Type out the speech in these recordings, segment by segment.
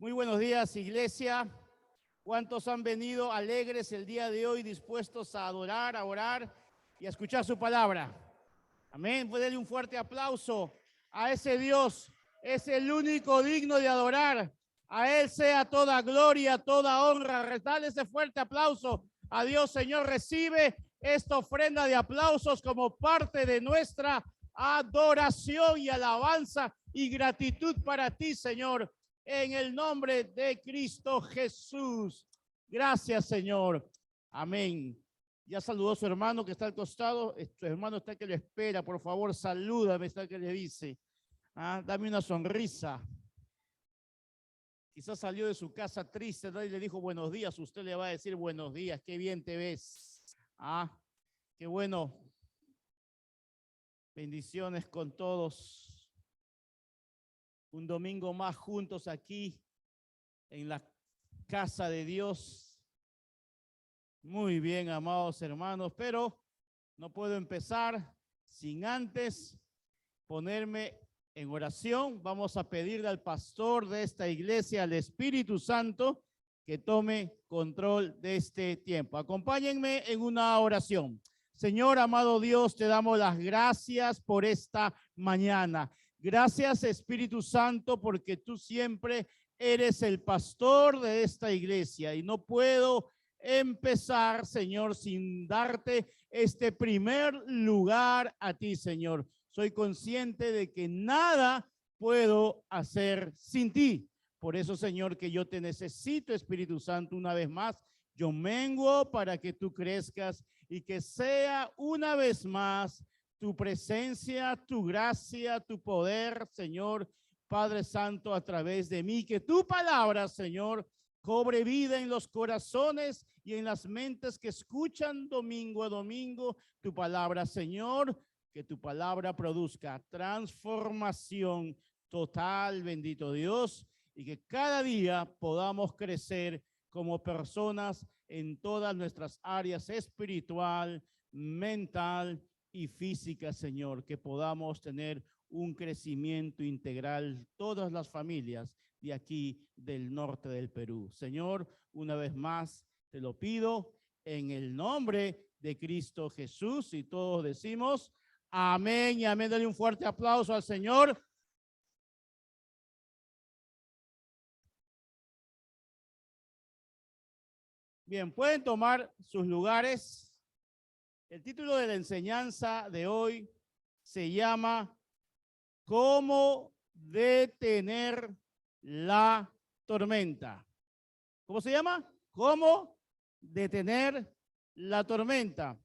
Muy buenos días, iglesia. ¿Cuántos han venido alegres el día de hoy, dispuestos a adorar, a orar y a escuchar su palabra? Amén. Puede darle un fuerte aplauso a ese Dios. Es el único digno de adorar. A Él sea toda gloria, toda honra. Dale ese fuerte aplauso a Dios, Señor. Recibe esta ofrenda de aplausos como parte de nuestra adoración y alabanza y gratitud para ti, Señor, en el nombre de Cristo Jesús. Gracias, Señor. Amén. Ya saludó a su hermano que está al costado. Su hermano está que le espera. Por favor, salúdame, está que le dice. Dame una sonrisa. Quizás salió de su casa triste, ¿no? Y le dijo buenos días. Usted le va a decir buenos días. Qué bien te ves. Qué bueno. Bendiciones con todos. Un domingo más juntos aquí en la casa de Dios. Muy bien, amados hermanos, pero no puedo empezar sin antes ponerme en oración. Vamos a pedirle al pastor de esta iglesia, al Espíritu Santo, que tome control de este tiempo. Acompáñenme en una oración. Señor, amado Dios, te damos las gracias por esta mañana. Gracias, Espíritu Santo, porque tú siempre eres el pastor de esta iglesia y no puedo empezar, Señor, sin darte este primer lugar a ti, Señor. Soy consciente de que nada puedo hacer sin ti. Por eso, Señor, que yo te necesito, Espíritu Santo, una vez más. Yo menguo para que tú crezcas y que sea una vez más tu presencia, tu gracia, tu poder, Señor, Padre Santo, a través de mí. Que tu palabra, Señor, cobre vida en los corazones y en las mentes que escuchan domingo a domingo tu palabra, Señor. Que tu palabra produzca transformación total, bendito Dios, y que cada día podamos crecer como personas en todas nuestras áreas espiritual, mental y física, Señor. Que podamos tener un crecimiento integral, todas las familias de aquí del norte del Perú. Señor, una vez más te lo pido en el nombre de Cristo Jesús, y todos decimos amén y amén. Dale un fuerte aplauso al Señor. Bien, pueden tomar sus lugares. El título de la enseñanza de hoy se llama ¿Cómo detener la tormenta? ¿Cómo se llama? ¿Cómo detener la tormenta?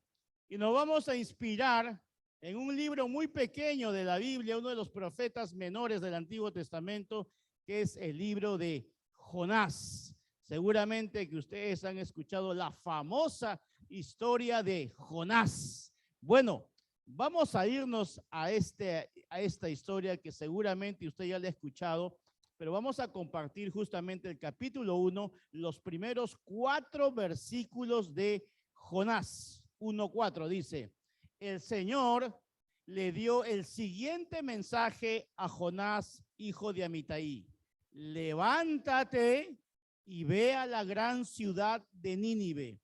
Y nos vamos a inspirar en un libro muy pequeño de la Biblia, uno de los profetas menores del Antiguo Testamento, que es el libro de Jonás. Seguramente que ustedes han escuchado la famosa historia de Jonás. Bueno, vamos a irnos a esta historia que seguramente usted ya la ha escuchado, pero vamos a compartir justamente el capítulo 1, los primeros 4 versículos de Jonás. 1:4 dice: el Señor le dio el siguiente mensaje a Jonás, hijo de Amitai: levántate y ve a la gran ciudad de Nínive.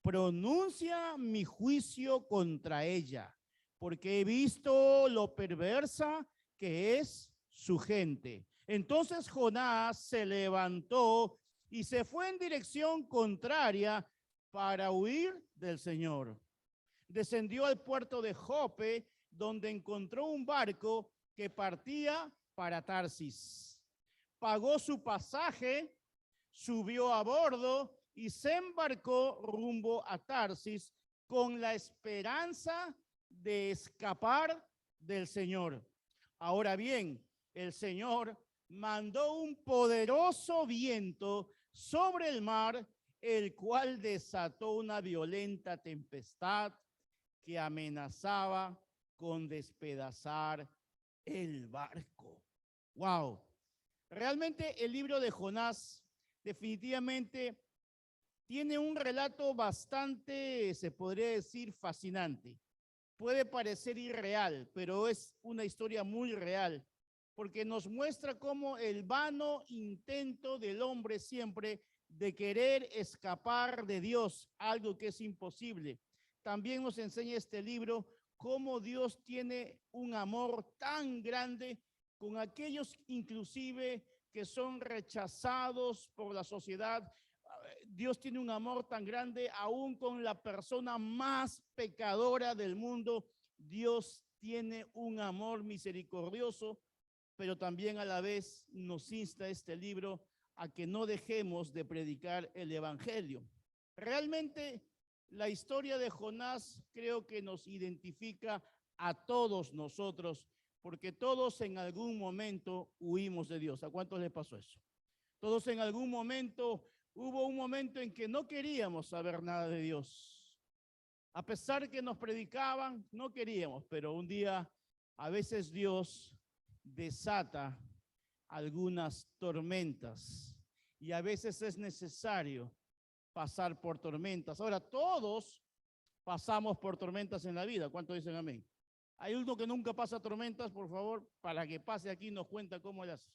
Pronuncia mi juicio contra ella, porque he visto lo perversa que es su gente. Entonces Jonás se levantó y se fue en dirección contraria para huir del Señor. Descendió al puerto de Jope, donde encontró un barco que partía para Tarsis. Pagó su pasaje, subió a bordo y se embarcó rumbo a Tarsis con la esperanza de escapar del Señor. Ahora bien, el Señor mandó un poderoso viento sobre el mar, el cual desató una violenta tempestad que amenazaba con despedazar el barco. ¡Wow! Realmente el libro de Jonás definitivamente tiene un relato bastante, se podría decir, fascinante. Puede parecer irreal, pero es una historia muy real, porque nos muestra cómo el vano intento del hombre siempre de querer escapar de Dios, algo que es imposible. También nos enseña este libro cómo Dios tiene un amor tan grande con aquellos inclusive que son rechazados por la sociedad. Dios tiene un amor tan grande aún con la persona más pecadora del mundo. Dios tiene un amor misericordioso, pero también a la vez nos insta este libro a que no dejemos de predicar el evangelio. Realmente la historia de Jonás creo que nos identifica a todos nosotros, porque todos en algún momento huimos de Dios. ¿A cuántos les pasó eso? Todos en algún momento, hubo un momento en que no queríamos saber nada de Dios. A pesar que nos predicaban, no queríamos, pero un día a veces Dios desata algunas tormentas y a veces es necesario pasar por tormentas. Ahora, todos pasamos por tormentas en la vida. ¿Cuántos dicen amén? Hay uno que nunca pasa tormentas, por favor, para que pase aquí nos cuenta cómo las.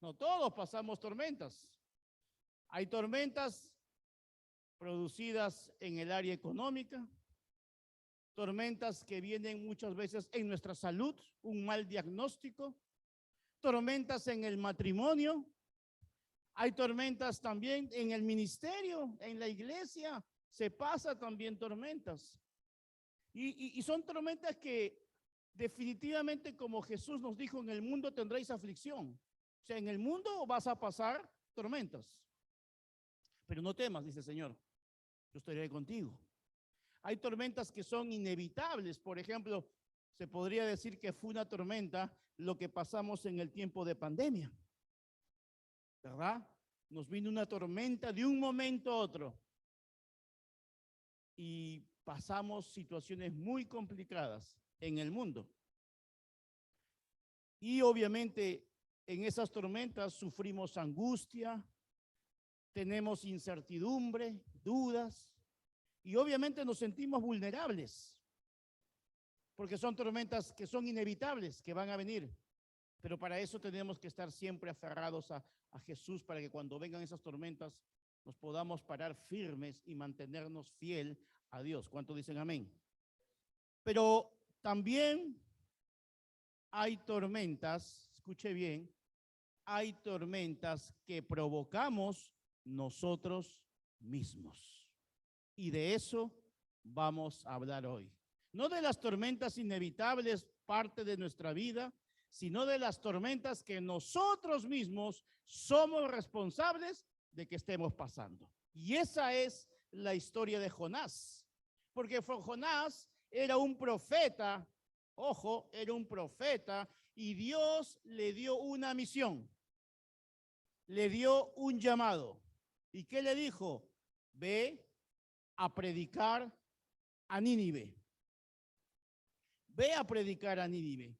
No, todos pasamos tormentas. Hay tormentas producidas en el área económica, tormentas que vienen muchas veces en nuestra salud, un mal diagnóstico, tormentas en el matrimonio, hay tormentas también en el ministerio, en la iglesia, se pasa también tormentas. Y son tormentas que definitivamente, como Jesús nos dijo, en el mundo tendréis aflicción. O sea, en el mundo vas a pasar tormentas. Pero no temas, dice el Señor, yo estaré contigo. Hay tormentas que son inevitables. Por ejemplo, se podría decir que fue una tormenta lo que pasamos en el tiempo de pandemia, ¿verdad? Nos vino una tormenta de un momento a otro y pasamos situaciones muy complicadas en el mundo. Y obviamente en esas tormentas sufrimos angustia, tenemos incertidumbre, dudas, y obviamente nos sentimos vulnerables, porque son tormentas que son inevitables, que van a venir. Pero para eso tenemos que estar siempre aferrados a Jesús, para que cuando vengan esas tormentas nos podamos parar firmes y mantenernos fiel a Dios. ¿Cuántos dicen amén? Pero también hay tormentas, escuche bien, hay tormentas que provocamos nosotros mismos. Y de eso vamos a hablar hoy. No de las tormentas inevitables, parte de nuestra vida, sino de las tormentas que nosotros mismos somos responsables de que estemos pasando. Y esa es la historia de Jonás. Porque Jonás era un profeta, ojo, era un profeta, y Dios le dio una misión, le dio un llamado. ¿Y qué le dijo? Ve a predicar a Nínive. Ve a predicar a Nínive.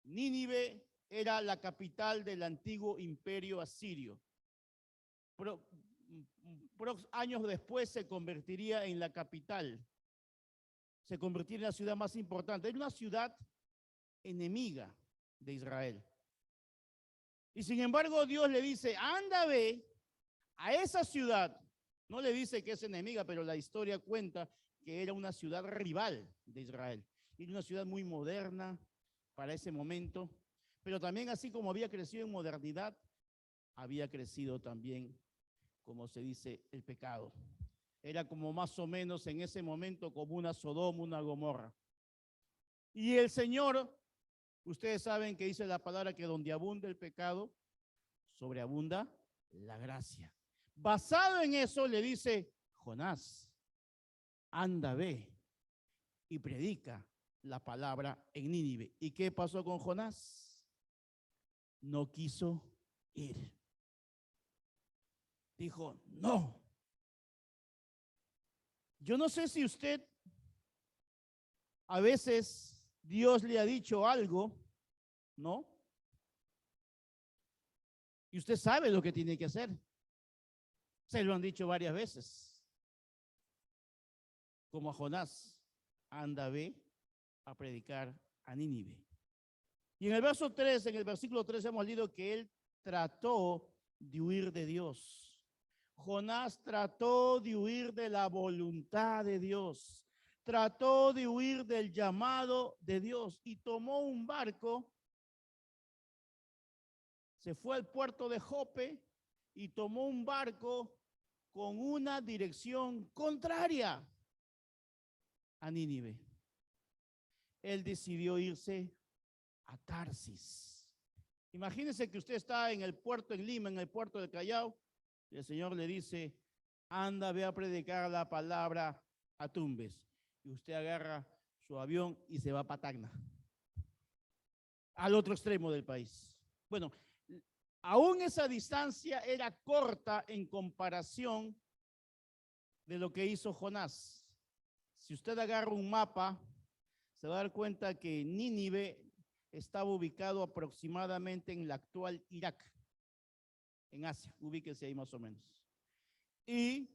Nínive era la capital del antiguo imperio asirio. Años después se convertiría en la capital. Se convertiría en la ciudad más importante. Era una ciudad enemiga de Israel. Y sin embargo Dios le dice, anda, ve a esa ciudad. No le dice que es enemiga, pero la historia cuenta que era una ciudad rival de Israel. Era una ciudad muy moderna para ese momento, pero también así como había crecido en modernidad, había crecido también, como se dice, el pecado. Era como más o menos en ese momento como una Sodoma, una Gomorra. Y el Señor, ustedes saben que dice la palabra que donde abunda el pecado, sobreabunda la gracia. Basado en eso le dice, Jonás, anda, ve y predica la palabra en Nínive. ¿Y qué pasó con Jonás? No quiso ir. Dijo, no. Yo no sé si usted a veces Dios le ha dicho algo, ¿no? Y usted sabe lo que tiene que hacer. Se lo han dicho varias veces. Como a Jonás, anda, ve a predicar a Nínive. Y en el verso 3, en el versículo 3 hemos leído que él trató de huir de Dios. Jonás trató de huir de la voluntad de Dios. Trató de huir del llamado de Dios y tomó un barco, se fue al puerto de Jope y tomó un barco con una dirección contraria a Nínive. Él decidió irse a Tarsis. Imagínense que usted está en el puerto en Lima, en el puerto de Callao, y el Señor le dice, anda, ve a predicar la palabra a Tumbes. Y usted agarra su avión y se va a Patagna, al otro extremo del país. Bueno, aún esa distancia era corta en comparación de lo que hizo Jonás. Si usted agarra un mapa, se va a dar cuenta que Nínive estaba ubicado aproximadamente en la actual Irak, en Asia, ubíquese ahí más o menos. Y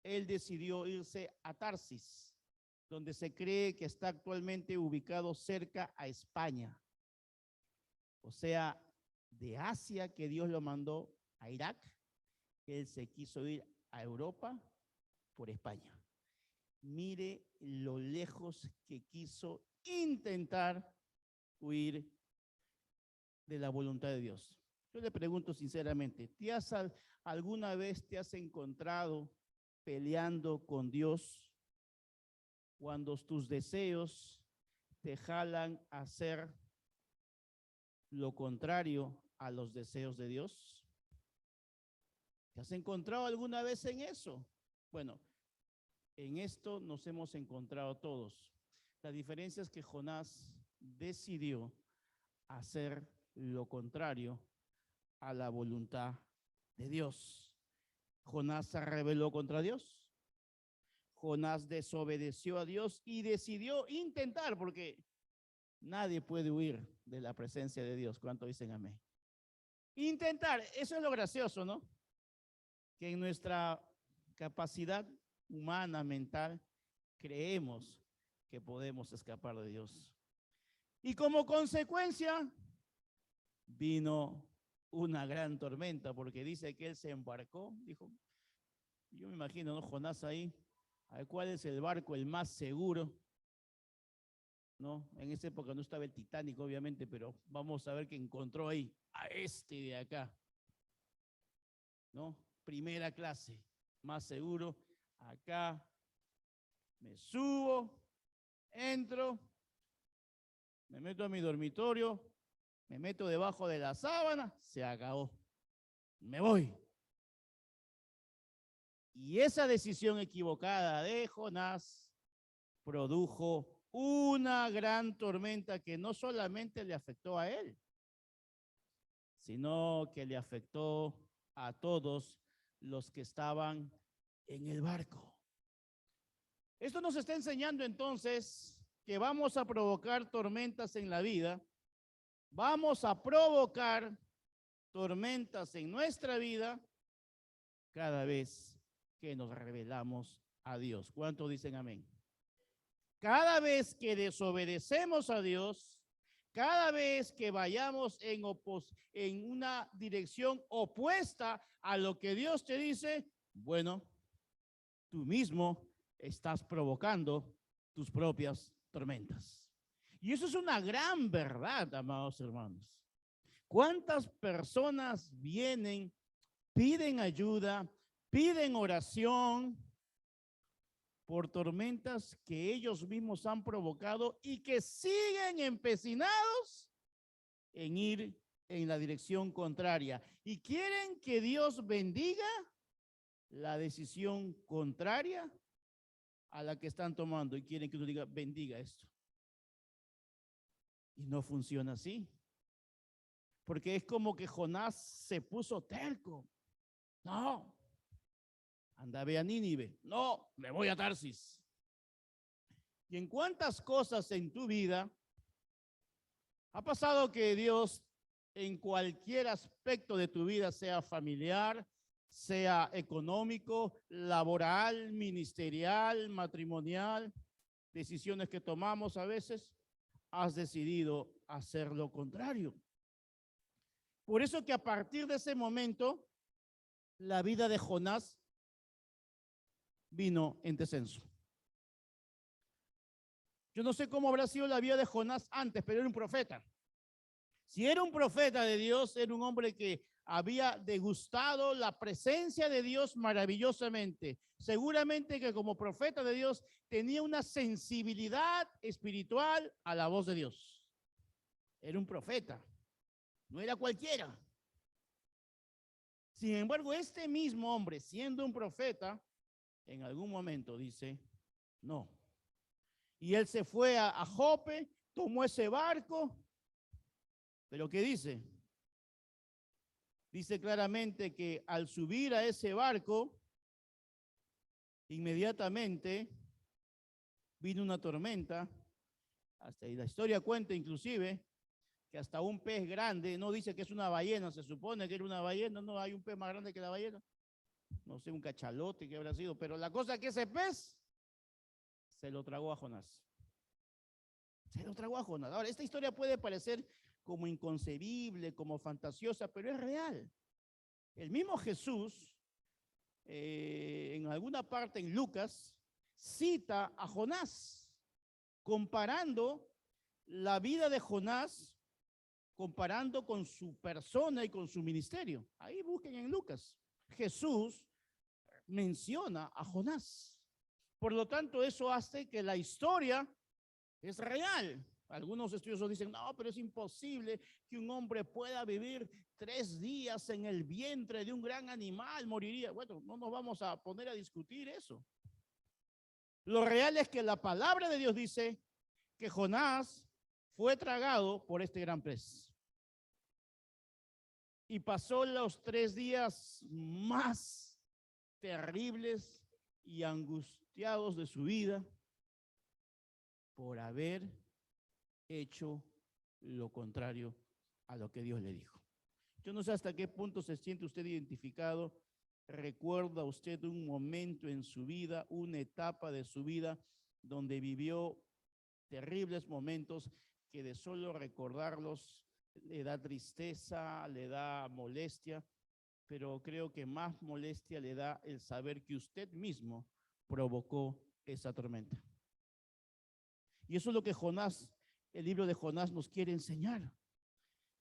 él decidió irse a Tarsis, donde se cree que está actualmente ubicado cerca a España. O sea, de Asia que Dios lo mandó a Irak, él se quiso ir a Europa por España. Mire lo lejos que quiso intentar huir de la voluntad de Dios. Yo le pregunto sinceramente, ¿alguna vez te has encontrado peleando con Dios cuando tus deseos te jalan a hacer lo contrario a los deseos de Dios? ¿Te has encontrado alguna vez en eso? Bueno, en esto nos hemos encontrado todos. La diferencia es que Jonás decidió hacer lo contrario a la voluntad de Dios. Jonás se rebeló contra Dios. Jonás desobedeció a Dios y decidió intentar, porque nadie puede huir de la presencia de Dios. ¿Cuánto dicen amén? Intentar, eso es lo gracioso, ¿no? Que en nuestra capacidad humana, mental, creemos que podemos escapar de Dios. Y como consecuencia, vino una gran tormenta, porque dice que él se embarcó, dijo, yo me imagino, ¿no? Jonás ahí, a ver, ¿cuál es el barco el más seguro? ¿No? En esa época no estaba el Titanic, obviamente, pero vamos a ver que encontró ahí, a este de acá, ¿no? Primera clase, más seguro, acá, me subo, entro, me meto a mi dormitorio, me meto debajo de la sábana, se acabó, me voy. Y esa decisión equivocada de Jonás produjo una gran tormenta que no solamente le afectó a él, sino que le afectó a todos los que estaban en el barco. Esto nos está enseñando entonces que vamos a provocar tormentas en la vida, vamos a provocar tormentas en nuestra vida cada vez que nos rebelamos a Dios. ¿Cuántos dicen amén? Cada vez que desobedecemos a Dios, cada vez que vayamos en una dirección opuesta a lo que Dios te dice, bueno, tú mismo estás provocando tus propias tormentas. Y eso es una gran verdad, amados hermanos. ¿Cuántas personas vienen, piden ayuda, piden oración por tormentas que ellos mismos han provocado y que siguen empecinados en ir en la dirección contraria? Y quieren que Dios bendiga la decisión contraria a la que están tomando, y quieren que uno diga, bendiga esto. Y no funciona así. Porque es como que Jonás se puso terco. No, anda, ve a Nínive. No, me voy a Tarsis. ¿Y en cuántas cosas en tu vida ha pasado que Dios, en cualquier aspecto de tu vida, sea familiar, sea económico, laboral, ministerial, matrimonial, decisiones que tomamos a veces, has decidido hacer lo contrario. Por eso que a partir de ese momento, la vida de Jonás vino en descenso. Yo no sé cómo habrá sido la vida de Jonás antes, pero era un profeta. Si era un profeta de Dios, era un hombre que había degustado la presencia de Dios maravillosamente. Seguramente que como profeta de Dios tenía una sensibilidad espiritual a la voz de Dios. Era un profeta, no era cualquiera. Sin embargo, este mismo hombre, siendo un profeta, en algún momento dice, no. Y él se fue a Jope, tomó ese barco, pero ¿qué dice? Dice claramente que al subir a ese barco, inmediatamente vino una tormenta. Hasta ahí la historia cuenta inclusive que hasta un pez grande, no dice que es una ballena, se supone que era una ballena, no hay un pez más grande que la ballena. No sé, un cachalote que habrá sido, pero la cosa es que ese pez se lo tragó a Jonás. Se lo tragó a Jonás. Ahora, esta historia puede parecer como inconcebible, como fantasiosa, pero es real. El mismo Jesús, en alguna parte en Lucas, cita a Jonás, comparando la vida de Jonás, comparando con su persona y con su ministerio. Ahí busquen en Lucas. Jesús menciona a Jonás. Por lo tanto, eso hace que la historia es real. Algunos estudiosos dicen, no, pero es imposible que un hombre pueda vivir 3 días en el vientre de un gran animal, moriría. Bueno, no nos vamos a poner a discutir eso. Lo real es que la palabra de Dios dice que Jonás fue tragado por este gran pez. Y pasó los 3 días más terribles y angustiados de su vida por haber hecho lo contrario a lo que Dios le dijo. Yo no sé hasta qué punto se siente usted identificado. ¿Recuerda usted un momento en su vida, una etapa de su vida donde vivió terribles momentos que de solo recordarlos le da tristeza, le da molestia, pero creo que más molestia le da el saber que usted mismo provocó esa tormenta? Y eso es lo que Jonás, el libro de Jonás nos quiere enseñar.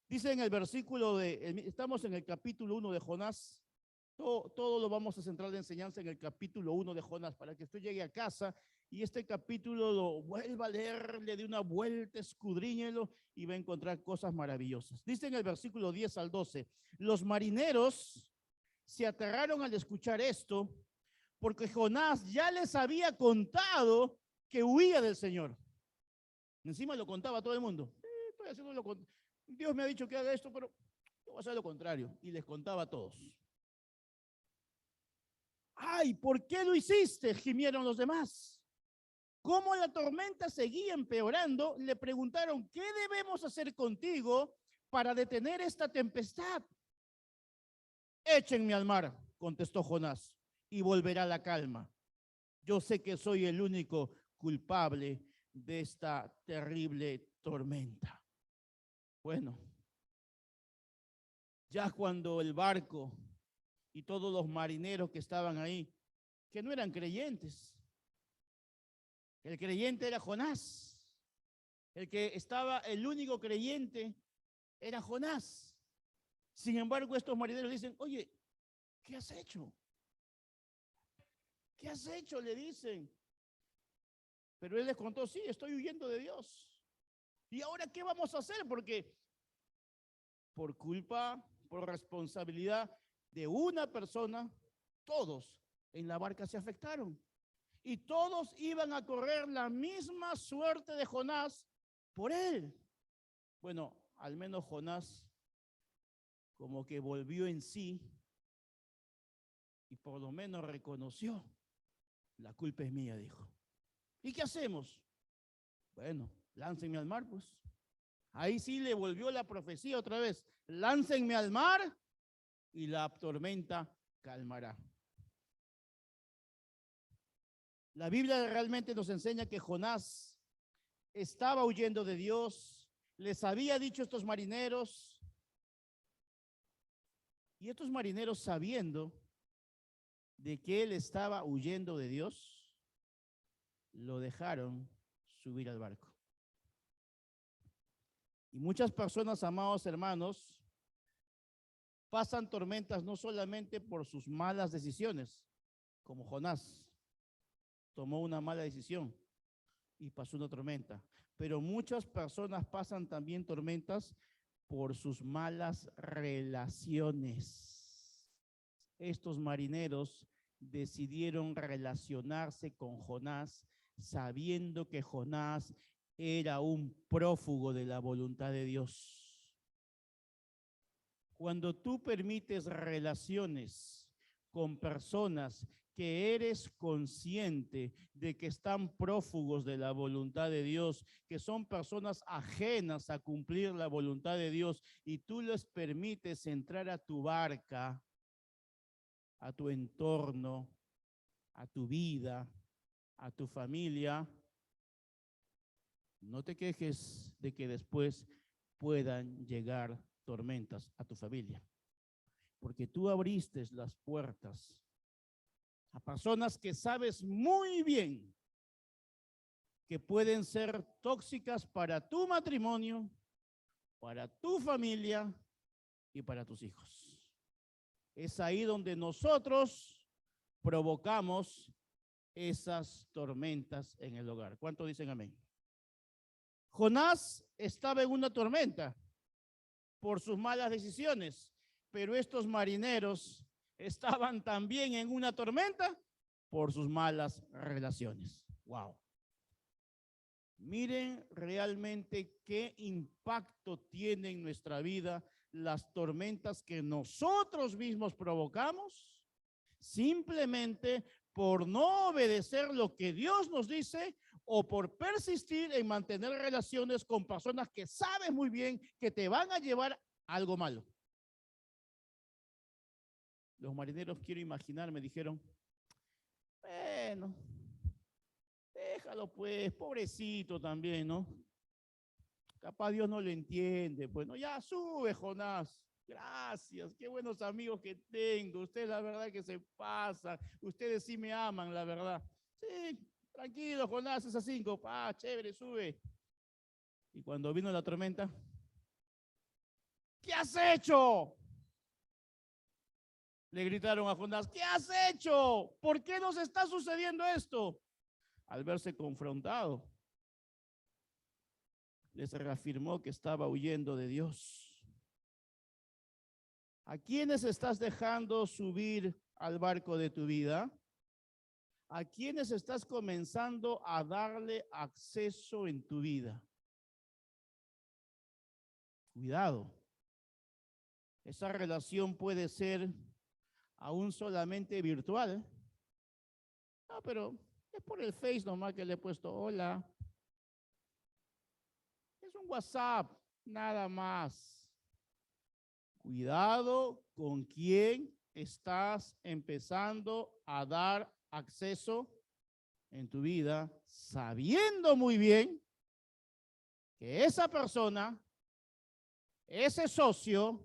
Dice en el versículo estamos en el capítulo 1 de Jonás, todo lo vamos a centrar de enseñanza en el capítulo 1 de Jonás, para que usted llegue a casa y este capítulo lo vuelva a leer, le dé una vuelta, escudriñelo y va a encontrar cosas maravillosas. Dice en el versículo 10 al 12, los marineros se aterraron al escuchar esto, porque Jonás ya les había contado que huía del Señor. Encima lo contaba a todo el mundo. Estoy haciendo Dios me ha dicho que haga esto, pero yo voy a hacer lo contrario. Y les contaba a todos. ¡Ay! ¿Por qué lo hiciste?, gimieron los demás. Como la tormenta seguía empeorando, le preguntaron, ¿qué debemos hacer contigo para detener esta tempestad? Échenme al mar, contestó Jonás, y volverá la calma. Yo sé que soy el único culpable de esta terrible tormenta. Bueno, ya cuando el barco y todos los marineros que estaban ahí, que no eran creyentes, el creyente era Jonás, el único creyente era Jonás. Sin embargo, estos marineros dicen, oye, ¿qué has hecho? ¿Qué has hecho?, le dicen. Pero él les contó, sí, estoy huyendo de Dios. ¿Y ahora qué vamos a hacer? Porque por culpa, por responsabilidad de una persona, todos en la barca se afectaron. Y todos iban a correr la misma suerte de Jonás por él. Bueno, al menos Jonás como que volvió en sí y por lo menos reconoció, la culpa es mía, dijo. ¿Y qué hacemos? Bueno, láncenme al mar, pues. Ahí sí le volvió la profecía otra vez. Láncenme al mar y la tormenta calmará. La Biblia realmente nos enseña que Jonás estaba huyendo de Dios, les había dicho a estos marineros, y estos marineros, sabiendo de que él estaba huyendo de Dios, lo dejaron subir al barco. Y muchas personas, amados hermanos, pasan tormentas no solamente por sus malas decisiones, como Jonás tomó una mala decisión y pasó una tormenta, pero muchas personas pasan también tormentas por sus malas relaciones. Estos marineros decidieron relacionarse con Jonás sabiendo que Jonás era un prófugo de la voluntad de Dios. Cuando tú permites relaciones con personas que eres consciente de que están prófugos de la voluntad de Dios, que son personas ajenas a cumplir la voluntad de Dios, y tú les permites entrar a tu barca, a tu entorno, a tu vida, a tu familia, no te quejes de que después puedan llegar tormentas a tu familia, porque tú abriste las puertas a personas que sabes muy bien que pueden ser tóxicas para tu matrimonio, para tu familia y para tus hijos. Es ahí donde nosotros provocamos esas tormentas en el hogar. ¿Cuántos dicen amén? Jonás estaba en una tormenta por sus malas decisiones, pero estos marineros estaban también en una tormenta por sus malas relaciones. Wow. Miren realmente qué impacto tiene en nuestra vida las tormentas que nosotros mismos provocamos simplemente por no obedecer lo que Dios nos dice o por persistir en mantener relaciones con personas que saben muy bien que te van a llevar a algo malo. Los marineros, quiero imaginar, me dijeron, bueno, déjalo pues, pobrecito también, ¿no? Capaz Dios no lo entiende, pues, no, ya sube, Jonás. Gracias, qué buenos amigos que tengo. Ustedes la verdad que se pasan. Ustedes sí me aman, la verdad. Sí, tranquilo, Jonás, esas 5. Chévere, sube. Y cuando vino la tormenta, ¿qué has hecho? Le gritaron a Jonás, ¿qué has hecho? ¿Por qué nos está sucediendo esto? Al verse confrontado, les reafirmó que estaba huyendo de Dios. ¿A quiénes estás dejando subir al barco de tu vida? ¿A quiénes estás comenzando a darle acceso en tu vida? Cuidado. Esa relación puede ser aún solamente virtual. No, pero es por el Face nomás que le he puesto hola. Es un WhatsApp, nada más. Cuidado con quién estás empezando a dar acceso en tu vida, sabiendo muy bien que esa persona, ese socio,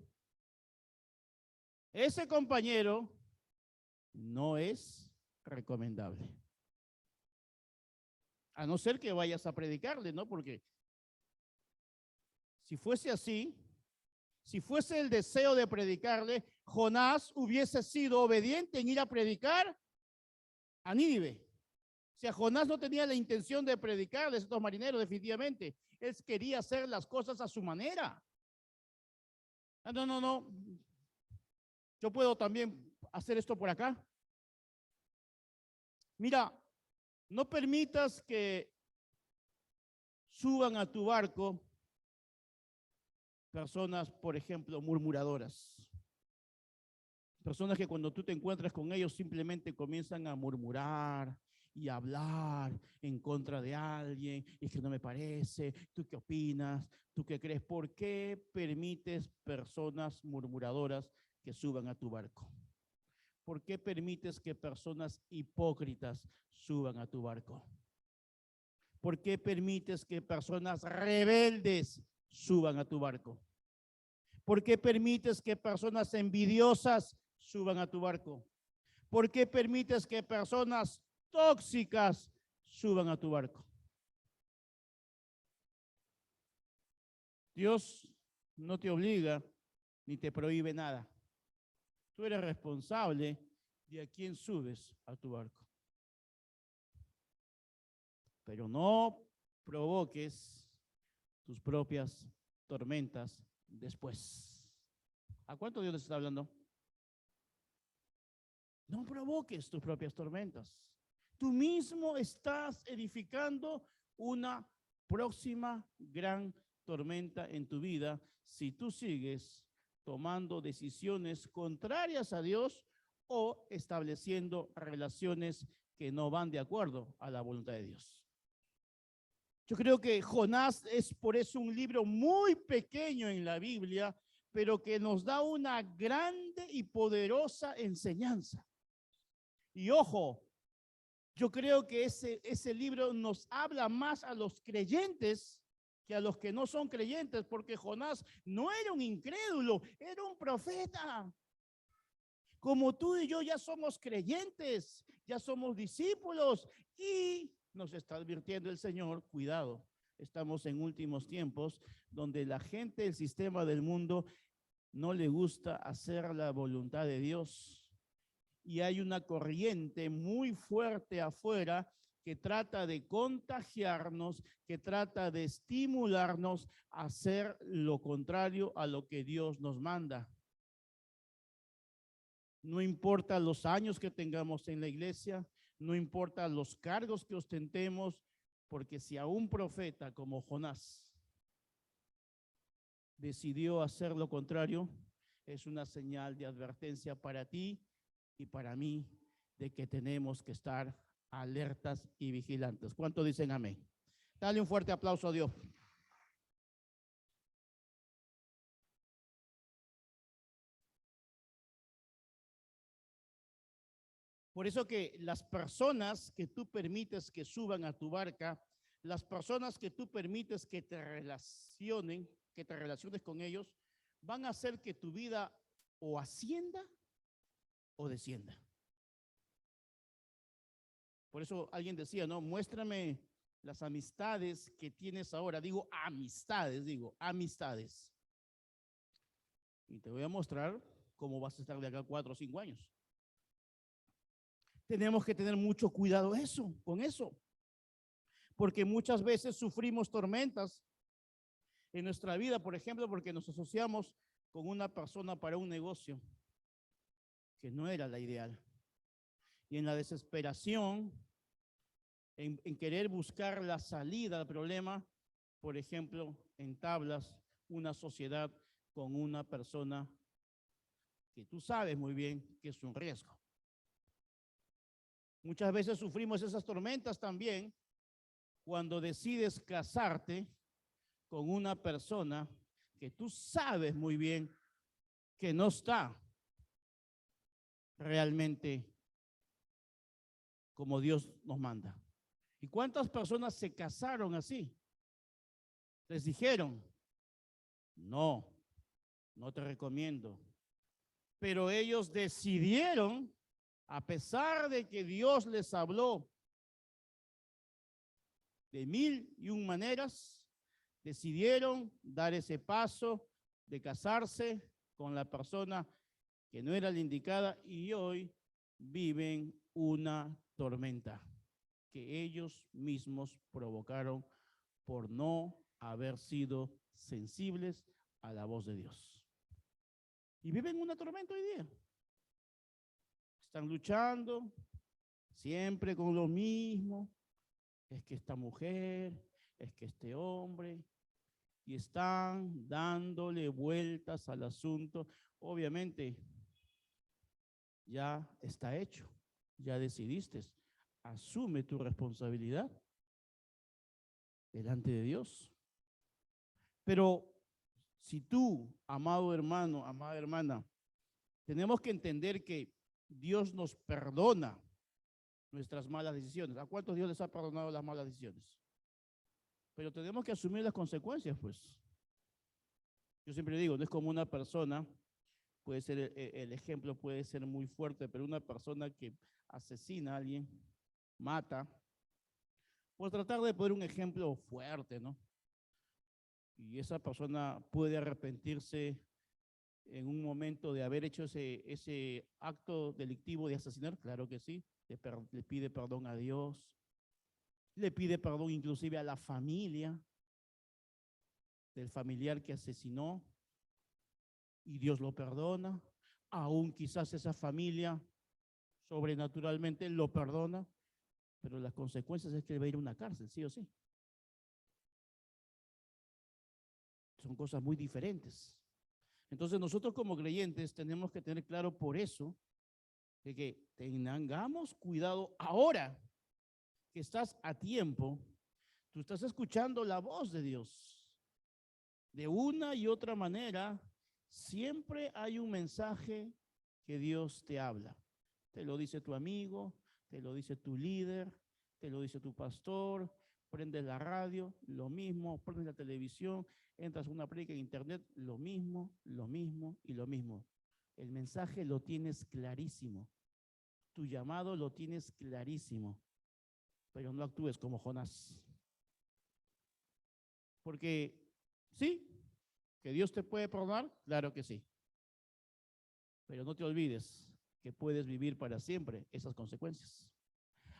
ese compañero no es recomendable. A no ser que vayas a predicarle, ¿no? Porque si fuese así, si fuese el deseo de predicarle, Jonás hubiese sido obediente en ir a predicar a Nínive. O sea, Jonás no tenía la intención de predicarles a estos marineros, definitivamente. Él quería hacer las cosas a su manera. No. Yo puedo también hacer esto por acá. Mira, no permitas que suban a tu barco personas, por ejemplo, murmuradoras. Personas que cuando tú te encuentras con ellos simplemente comienzan a murmurar y a hablar en contra de alguien. Y es que no me parece, ¿tú qué opinas? ¿Tú qué crees? ¿Por qué permites personas murmuradoras que suban a tu barco? ¿Por qué permites que personas hipócritas suban a tu barco? ¿Por qué permites que personas rebeldes suban a tu barco? ¿Por qué permites que personas envidiosas suban a tu barco? ¿Por qué permites que personas tóxicas suban a tu barco? Dios no te obliga ni te prohíbe nada. Tú eres responsable de a quién subes a tu barco. Pero no provoques tus propias tormentas después. ¿A cuánto Dios les está hablando? No provoques tus propias tormentas. Tú mismo estás edificando una próxima gran tormenta en tu vida si tú sigues tomando decisiones contrarias a Dios o estableciendo relaciones que no van de acuerdo a la voluntad de Dios. Yo creo que Jonás es por eso un libro muy pequeño en la Biblia, pero que nos da una grande y poderosa enseñanza. Y ojo, yo creo que ese libro nos habla más a los creyentes que a los que no son creyentes, porque Jonás no era un incrédulo, era un profeta. Como tú y yo ya somos creyentes, ya somos discípulos y nos está advirtiendo el Señor, cuidado, estamos en últimos tiempos donde la gente, el sistema del mundo no le gusta hacer la voluntad de Dios. Y hay una corriente muy fuerte afuera que trata de contagiarnos, que trata de estimularnos a hacer lo contrario a lo que Dios nos manda. No importa los años que tengamos en la iglesia, no importa los cargos que ostentemos, porque si a un profeta como Jonás decidió hacer lo contrario, es una señal de advertencia para ti y para mí de que tenemos que estar alertas y vigilantes. ¿Cuántos dicen amén? Dale un fuerte aplauso a Dios. Por eso que las personas que tú permites que suban a tu barca, las personas que tú permites que te relaciones con ellos, van a hacer que tu vida o ascienda o descienda. Por eso alguien decía, no, muéstrame las amistades que tienes ahora. Digo amistades. Y te voy a mostrar cómo vas a estar de acá 4 o 5 años. Tenemos que tener mucho cuidado con eso, porque muchas veces sufrimos tormentas en nuestra vida, por ejemplo, porque nos asociamos con una persona para un negocio que no era la ideal. Y en la desesperación, en querer buscar la salida al problema, por ejemplo, entablas una sociedad con una persona que tú sabes muy bien que es un riesgo. Muchas veces sufrimos esas tormentas también cuando decides casarte con una persona que tú sabes muy bien que no está realmente como Dios nos manda. ¿Y cuántas personas se casaron así? Les dijeron, no te recomiendo. Pero ellos decidieron, a pesar de que Dios les habló de 1001 maneras, decidieron dar ese paso de casarse con la persona que no era la indicada y hoy viven una tormenta que ellos mismos provocaron por no haber sido sensibles a la voz de Dios. Y viven una tormenta hoy día. Están luchando siempre con lo mismo. Es que esta mujer, es que este hombre, y están dándole vueltas al asunto. Obviamente, ya está hecho, ya decidiste, asume tu responsabilidad delante de Dios. Pero si tú, amado hermano, amada hermana, tenemos que entender que Dios nos perdona nuestras malas decisiones. ¿A cuántos Dios les ha perdonado las malas decisiones? pero tenemos que asumir las consecuencias, pues. Yo siempre digo, no es como una persona, puede ser, el ejemplo puede ser muy fuerte, pero una persona que asesina a alguien, mata, por tratar de poner un ejemplo fuerte, ¿no? Y esa persona puede arrepentirse en un momento de haber hecho ese acto delictivo de asesinar, claro que sí, le pide perdón a Dios, le pide perdón inclusive a la familia del familiar que asesinó, y Dios lo perdona, aún quizás esa familia sobrenaturalmente lo perdona, pero las consecuencias es que va a ir a una cárcel, sí o sí. Son cosas muy diferentes. Entonces nosotros como creyentes tenemos que tener claro por eso de que tengamos cuidado ahora que estás a tiempo, tú estás escuchando la voz de Dios. De una y otra manera, siempre hay un mensaje que Dios te habla. Te lo dice tu amigo, te lo dice tu líder, te lo dice tu pastor, prendes la radio, lo mismo, prendes la televisión, entras a una prédica en internet, lo mismo y lo mismo. El mensaje lo tienes clarísimo. Tu llamado lo tienes clarísimo, pero no actúes como Jonás. Porque sí, que Dios te puede perdonar, claro que sí. Pero no te olvides que puedes vivir para siempre esas consecuencias.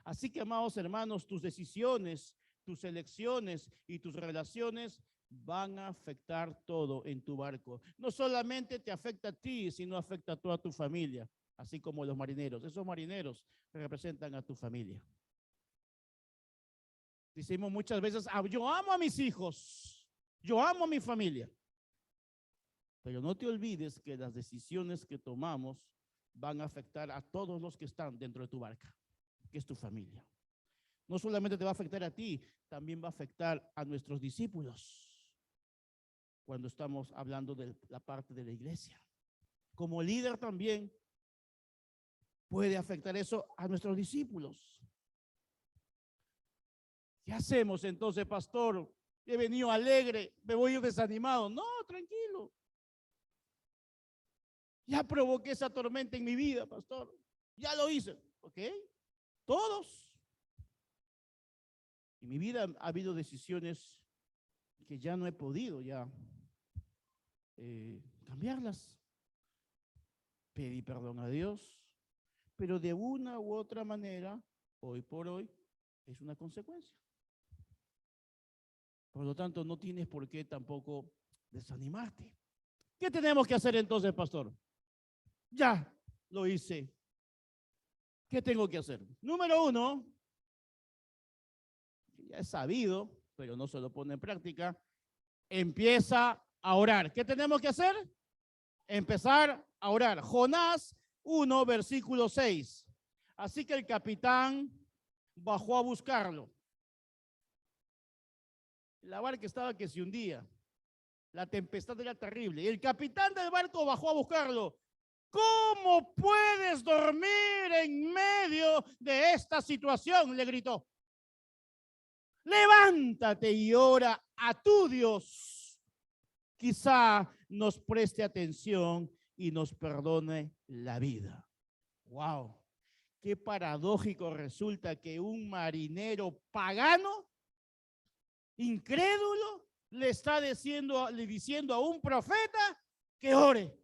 Así que, amados hermanos, tus decisiones, tus elecciones y tus relaciones van a afectar todo en tu barco. No solamente te afecta a ti, sino afecta a toda tu familia, así como los marineros. Esos marineros representan a tu familia. Decimos muchas veces, yo amo a mis hijos, yo amo a mi familia. Pero no te olvides que las decisiones que tomamos van a afectar a todos los que están dentro de tu barca, que es tu familia. No solamente te va a afectar a ti, también va a afectar a nuestros discípulos cuando estamos hablando de la parte de la iglesia. Como líder también puede afectar eso a nuestros discípulos. ¿Qué hacemos entonces, pastor? He venido alegre, me voy a ir desanimado. No, tranquilo. Ya provoqué esa tormenta en mi vida, pastor. Ya lo hice, ¿ok? Todos. En mi vida ha habido decisiones que ya no he podido cambiarlas. Pedí perdón a Dios, pero de una u otra manera, hoy por hoy, es una consecuencia. Por lo tanto, no tienes por qué tampoco desanimarte. ¿Qué tenemos que hacer entonces, pastor? Ya lo hice. ¿Qué tengo que hacer? Número uno, ya es sabido, pero no se lo pone en práctica, empieza a orar. ¿Qué tenemos que hacer? Empezar a orar. Jonás 1, versículo 6. Así que el capitán bajó a buscarlo. La barca estaba que se hundía. La tempestad era terrible. Y el capitán del barco bajó a buscarlo. ¿Cómo puedes dormir en medio de esta situación? Le gritó. Levántate y ora a tu Dios. Quizá nos preste atención y nos perdone la vida. Wow, qué paradójico resulta que un marinero pagano, incrédulo, le está diciendo a un profeta que ore.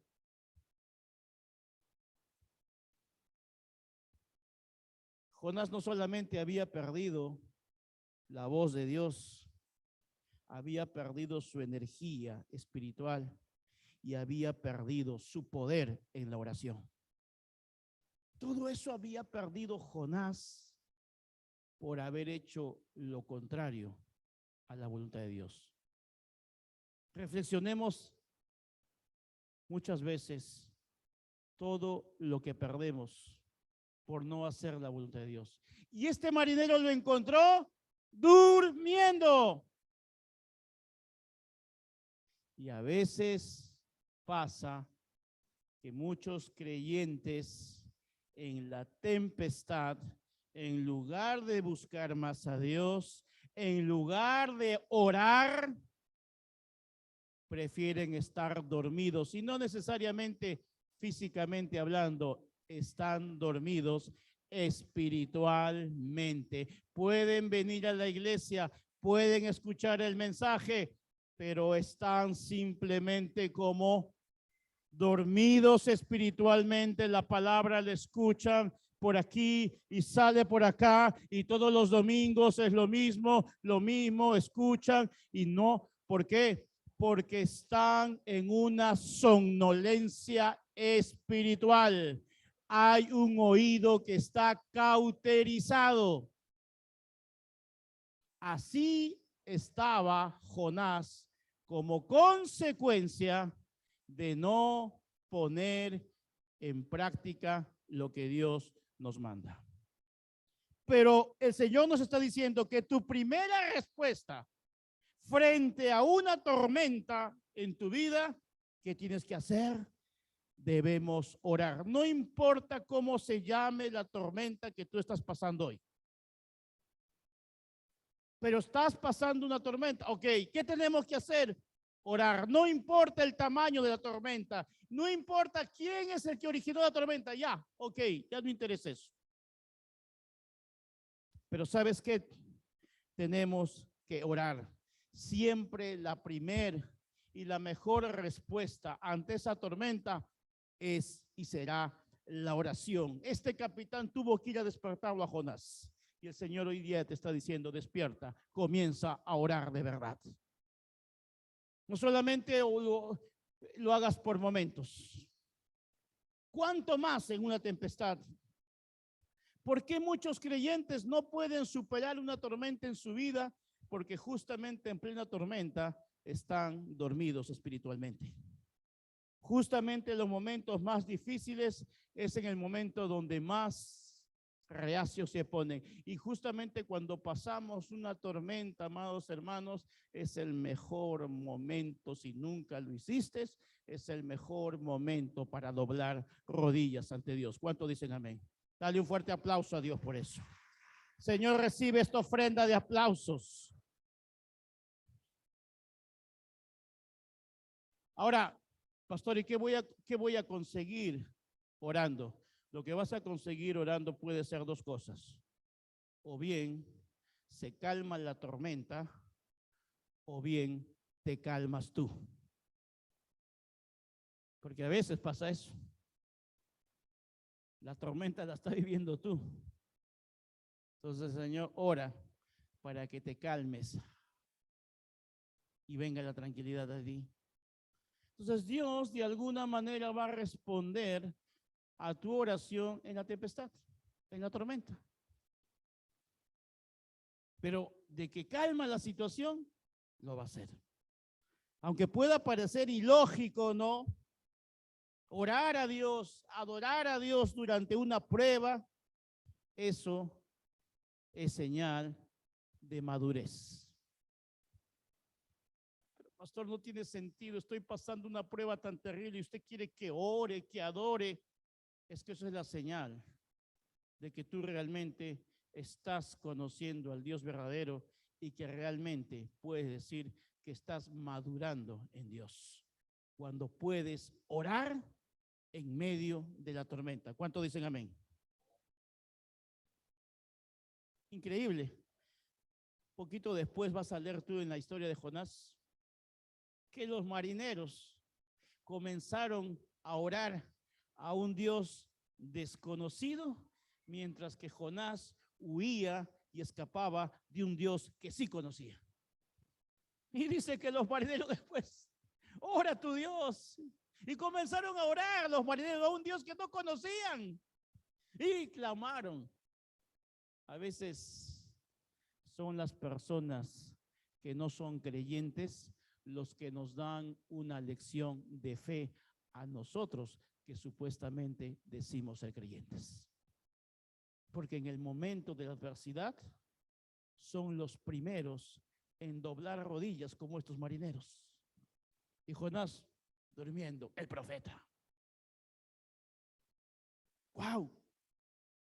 Jonás no solamente había perdido la voz de Dios, había perdido su energía espiritual y había perdido su poder en la oración. Todo eso había perdido Jonás por haber hecho lo contrario a la voluntad de Dios. Reflexionemos muchas veces todo lo que perdemos por no hacer la voluntad de Dios. Y este marinero lo encontró durmiendo. Y a veces pasa que muchos creyentes en la tempestad, en lugar de buscar más a Dios, en lugar de orar, prefieren estar dormidos y no necesariamente físicamente hablando, están dormidos espiritualmente. Pueden venir a la iglesia, pueden escuchar el mensaje, pero están simplemente como dormidos espiritualmente. La palabra la escuchan por aquí y sale por acá y todos los domingos es lo mismo, escuchan y no. ¿Por qué? Porque están en una somnolencia espiritual. Hay un oído que está cauterizado. Así estaba Jonás como consecuencia de no poner en práctica lo que Dios nos manda. Pero el Señor nos está diciendo que tu primera respuesta frente a una tormenta en tu vida, ¿qué tienes que hacer? Debemos orar. No importa cómo se llame la tormenta que tú estás pasando hoy. Pero estás pasando una tormenta. Ok, ¿qué tenemos que hacer? Orar. No importa el tamaño de la tormenta. No importa quién es el que originó la tormenta. Ya, ok, ya no interesa eso. Pero ¿sabes qué? Tenemos que orar. Siempre la primera y la mejor respuesta ante esa tormenta es y será la oración. Este capitán tuvo que ir a despertarlo a Jonás. Y el Señor hoy día te está diciendo, despierta, comienza a orar de verdad. No solamente lo hagas por momentos. ¿Cuánto más en una tempestad? ¿Por qué muchos creyentes no pueden superar una tormenta en su vida? Porque justamente en plena tormenta están dormidos espiritualmente. Justamente en los momentos más difíciles es en el momento donde más reacios se ponen. Y justamente cuando pasamos una tormenta, amados hermanos, es el mejor momento, si nunca lo hiciste, es el mejor momento para doblar rodillas ante Dios. ¿Cuánto dicen amén? Dale un fuerte aplauso a Dios por eso. Señor, recibe esta ofrenda de aplausos. Ahora, pastor, ¿y qué voy a conseguir orando? Lo que vas a conseguir orando puede ser dos cosas. O bien se calma la tormenta, o bien te calmas tú. Porque a veces pasa eso. La tormenta la está viviendo tú. Entonces, Señor, ora para que te calmes y venga la tranquilidad de ti. Entonces, Dios de alguna manera va a responder a tu oración en la tempestad, en la tormenta. Pero de que calma la situación, lo va a hacer. Aunque pueda parecer ilógico, ¿no? Orar a Dios, adorar a Dios durante una prueba, eso es señal de madurez. Pero, pastor, no tiene sentido. Estoy pasando una prueba tan terrible y usted quiere que ore, que adore. Es que eso es la señal de que tú realmente estás conociendo al Dios verdadero y que realmente puedes decir que estás madurando en Dios. Cuando puedes orar en medio de la tormenta. ¿Cuántos dicen amén? Increíble. Poquito después vas a leer tú en la historia de Jonás que los marineros comenzaron a orar a un Dios desconocido, mientras que Jonás huía y escapaba de un Dios que sí conocía. Y dice que los marineros después, ora a tu Dios. Y comenzaron a orar los marineros a un Dios que no conocían. Y clamaron. A veces son las personas que no son creyentes los que nos dan una lección de fe a nosotros que supuestamente decimos ser creyentes. Porque en el momento de la adversidad son los primeros en doblar rodillas como estos marineros. Y Jonás durmiendo, el profeta. ¡Wow!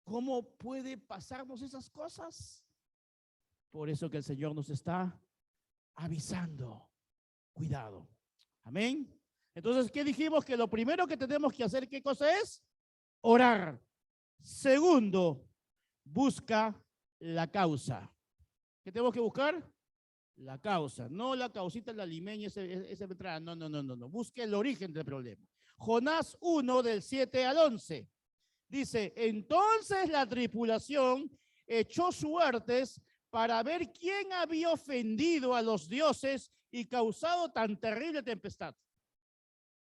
¿Cómo puede pasarnos esas cosas? Por eso que el Señor nos está avisando. Cuidado. Amén. Entonces, ¿qué dijimos? Que lo primero que tenemos que hacer, ¿qué cosa es? Orar. Segundo, busca la causa. ¿Qué tenemos que buscar? La causa. No la causita, la limeña, ese no. Busque el origen del problema. Jonás 1 del 7 al 11. Dice, entonces la tripulación echó suertes para ver quién había ofendido a los dioses y causado tan terrible tempestad.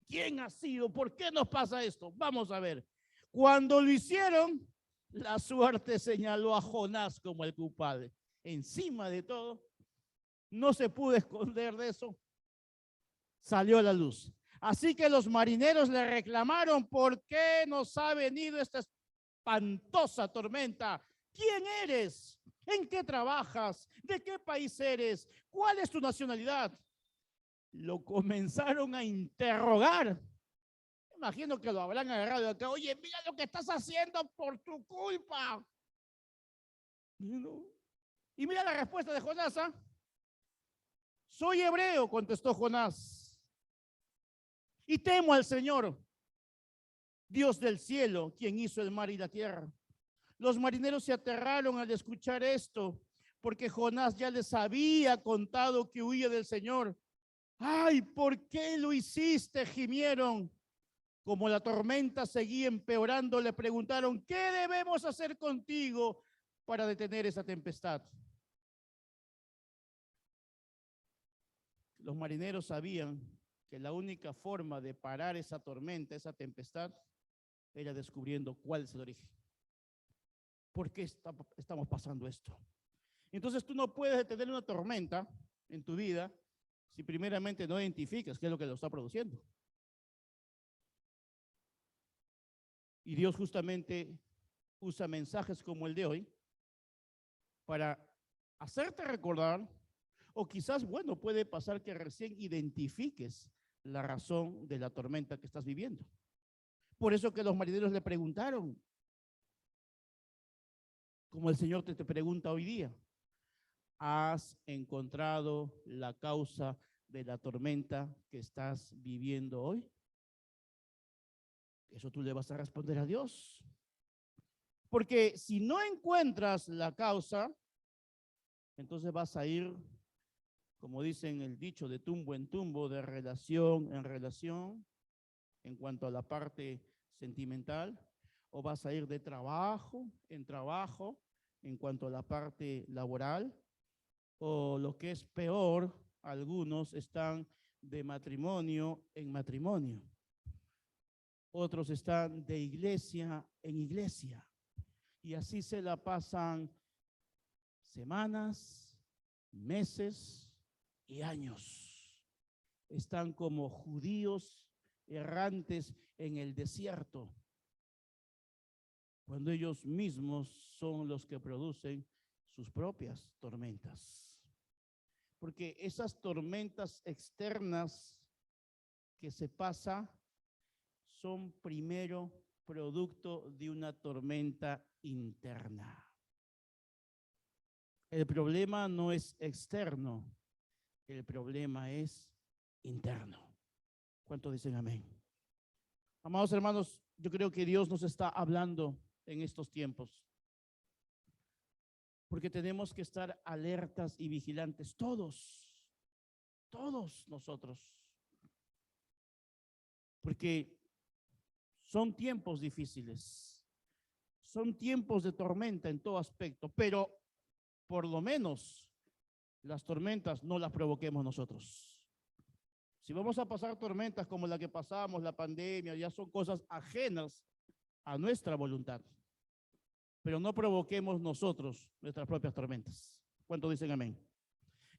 ¿Quién ha sido? ¿Por qué nos pasa esto? Vamos a ver. Cuando lo hicieron, la suerte señaló a Jonás como el culpable. Encima de todo, no se pudo esconder de eso. Salió a la luz. Así que los marineros le reclamaron, ¿por qué nos ha venido esta espantosa tormenta? ¿Quién eres? ¿En qué trabajas? ¿De qué país eres? ¿Cuál es tu nacionalidad? Lo comenzaron a interrogar. Imagino que lo habrán agarrado de acá. Oye, mira lo que estás haciendo por tu culpa. Y mira la respuesta de Jonás. ¿Ah? Soy hebreo, contestó Jonás, y temo al Señor, Dios del cielo, quien hizo el mar y la tierra. Los marineros se aterraron al escuchar esto, porque Jonás ya les había contado que huía del Señor. ¡Ay, por qué lo hiciste!, gimieron. Como la tormenta seguía empeorando, le preguntaron, ¿qué debemos hacer contigo para detener esa tempestad? Los marineros sabían que la única forma de parar esa tormenta, esa tempestad, era descubriendo cuál es el origen. ¿Por qué estamos pasando esto? Entonces tú no puedes detener una tormenta en tu vida si primeramente no identificas qué es lo que lo está produciendo. Y Dios justamente usa mensajes como el de hoy para hacerte recordar, o quizás, bueno, puede pasar que recién identifiques la razón de la tormenta que estás viviendo. Por eso que los marineros le preguntaron, como el Señor te pregunta hoy día, ¿has encontrado la causa de la tormenta que estás viviendo hoy? Eso tú le vas a responder a Dios. Porque si no encuentras la causa, entonces vas a ir, como dicen el dicho, de tumbo en tumbo, de relación en relación, en cuanto a la parte sentimental, o vas a ir de trabajo en trabajo, en cuanto a la parte laboral, o lo que es peor, algunos están de matrimonio en matrimonio. Otros están de iglesia en iglesia. Y así se la pasan semanas, meses y años. Están como judíos errantes en el desierto, cuando ellos mismos son los que producen sus propias tormentas. Porque esas tormentas externas que se pasa son primero producto de una tormenta interna. El problema no es externo, el problema es interno. ¿Cuántos dicen amén? Amados hermanos, yo creo que Dios nos está hablando en estos tiempos, porque tenemos que estar alertas y vigilantes, todos nosotros, porque son tiempos difíciles, son tiempos de tormenta en todo aspecto, pero por lo menos las tormentas no las provoquemos nosotros. Si vamos a pasar tormentas como la que pasamos, la pandemia, ya son cosas ajenas a nuestra voluntad, pero no provoquemos nosotros nuestras propias tormentas. ¿Cuántos dicen amén?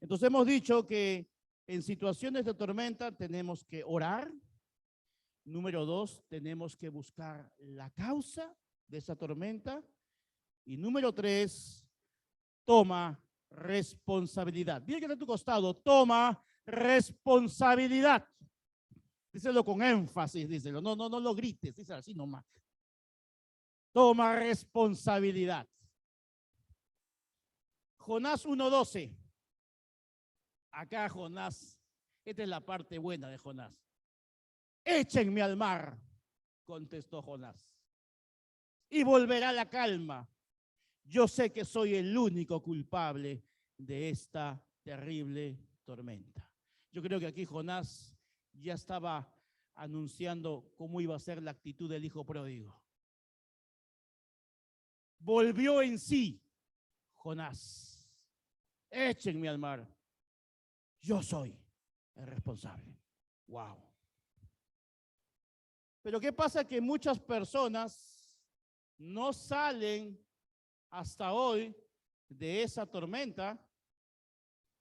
Entonces hemos dicho que en situaciones de tormenta tenemos que orar. Número 2, tenemos que buscar la causa de esa tormenta. Y número 3, toma responsabilidad. Dile que está a tu costado, toma responsabilidad. Díselo con énfasis, díselo. No lo grites, díselo así nomás. Toma responsabilidad. Jonás 1:12. Acá Jonás, esta es la parte buena de Jonás. Échenme al mar, contestó Jonás, y volverá la calma. Yo sé que soy el único culpable de esta terrible tormenta. Yo creo que aquí Jonás ya estaba anunciando cómo iba a ser la actitud del hijo pródigo. Volvió en sí Jonás. Échenme al mar. Yo soy el responsable. Wow. Pero ¿qué pasa? Que muchas personas no salen hasta hoy de esa tormenta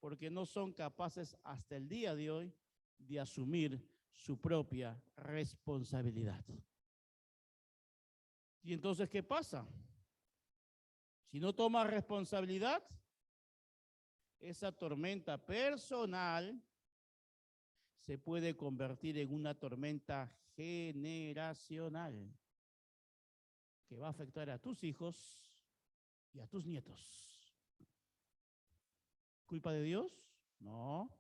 porque no son capaces hasta el día de hoy de asumir su propia responsabilidad. Y entonces, ¿qué pasa? Si no toma responsabilidad, esa tormenta personal se puede convertir en una tormenta generacional que va a afectar a tus hijos y a tus nietos. ¿Culpa de Dios? No.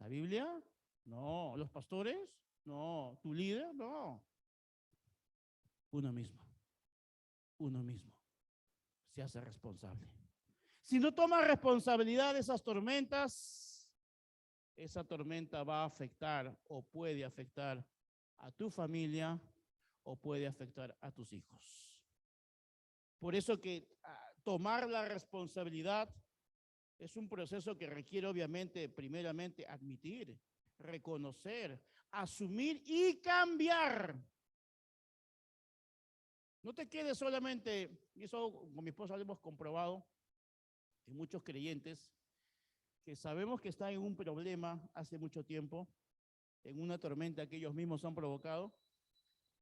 ¿La Biblia? No. ¿Los pastores? No. ¿Tu líder? No. Uno mismo. Uno mismo se hace responsable. Si no toma responsabilidad de esas tormentas, esa tormenta va a afectar o puede afectar a tu familia o puede afectar a tus hijos. Por eso que tomar la responsabilidad es un proceso que requiere obviamente, primeramente, admitir, reconocer, asumir y cambiar. No te quedes solamente, y eso con mi esposa lo hemos comprobado, en muchos creyentes, que sabemos que están en un problema hace mucho tiempo, en una tormenta que ellos mismos han provocado.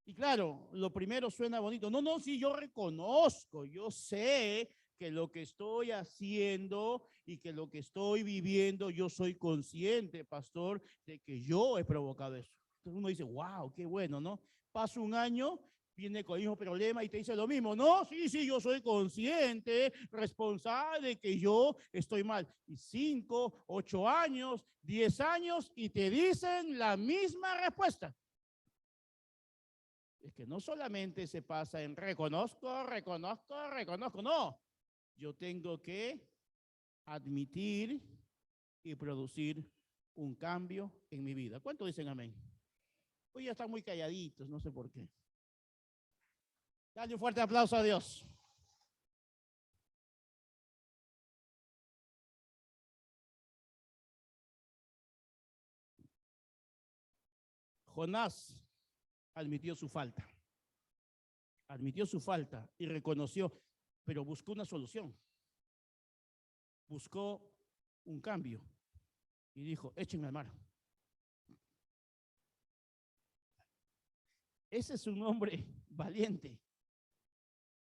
Y claro, lo primero suena bonito. No, sí, yo reconozco, yo sé que lo que estoy haciendo y que lo que estoy viviendo, yo soy consciente, pastor, de que yo he provocado eso. Entonces uno dice, wow, qué bueno, ¿no? Pasa un año, viene con el mismo problema y te dice lo mismo. No, sí, yo soy consciente, responsable de que yo estoy mal. Y 5, 8 años, 10 años y te dicen la misma respuesta. Es que no solamente se pasa en reconozco, no. Yo tengo que admitir y producir un cambio en mi vida. ¿Cuántos dicen amén? Hoy ya están muy calladitos, no sé por qué. Dale un fuerte aplauso a Dios. Jonás admitió su falta y reconoció, pero buscó una solución. Buscó un cambio y dijo, échenme al mar. Ese es un hombre valiente.